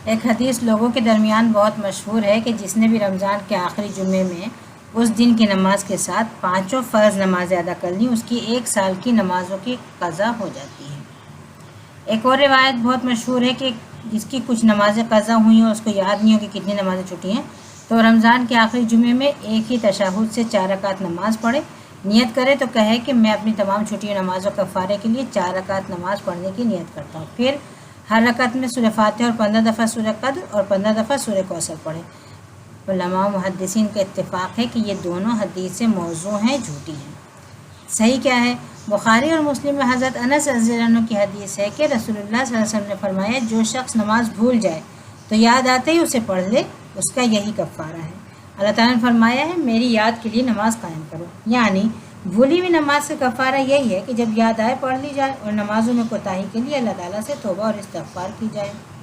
ایک حدیث لوگوں کے درمیان بہت مشہور ہے کہ جس نے بھی رمضان کے آخری جمعے میں اس دن کی نماز کے ساتھ 5 فرض نمازیں ادا کر لیں اس کی 1 سال کی نمازوں کی قضا ہو جاتی ہے۔ ایک اور روایت بہت مشہور ہے کہ جس کی کچھ نمازیں قضا ہوئی ہیں اس کو یاد نہیں ہو کہ کتنی نمازیں چھوٹی ہیں، تو رمضان کے آخری جمعے میں ایک ہی تشہد سے 4 رکعت نماز پڑھے، نیت کرے تو کہے کہ میں اپنی تمام چھٹی نمازوں کفارے کے لیے 4 رکعت نماز پڑھنے کی نیت کرتا ہوں، پھر ہر رکعت میں سورہ فاتحہ اور 15 دفعہ سورہ قدر اور 15 دفعہ سورہ کوثر پڑھے۔ علماء محدثین کا اتفاق ہے کہ یہ دونوں حدیثیں موضوع ہیں، جھوٹی ہیں۔ صحیح کیا ہے؟ بخاری اور مسلم میں حضرت انس رضی اللہ عنہ کی حدیث ہے کہ رسول اللہ صلی اللہ علیہ وسلم نے فرمایا جو شخص نماز بھول جائے تو یاد آتے ہی اسے پڑھ لے، اس کا یہی کفارہ ہے۔ اللہ تعالیٰ نے فرمایا ہے میری یاد کے لیے نماز قائم کرو، یعنی بھولی ہوئی نماز کا کفارہ یہی ہے کہ جب یاد آئے پڑھ لی جائے، اور نمازوں میں کوتاہی کے لیے اللہ تعالیٰ سے توبہ اور استغفار کی جائے۔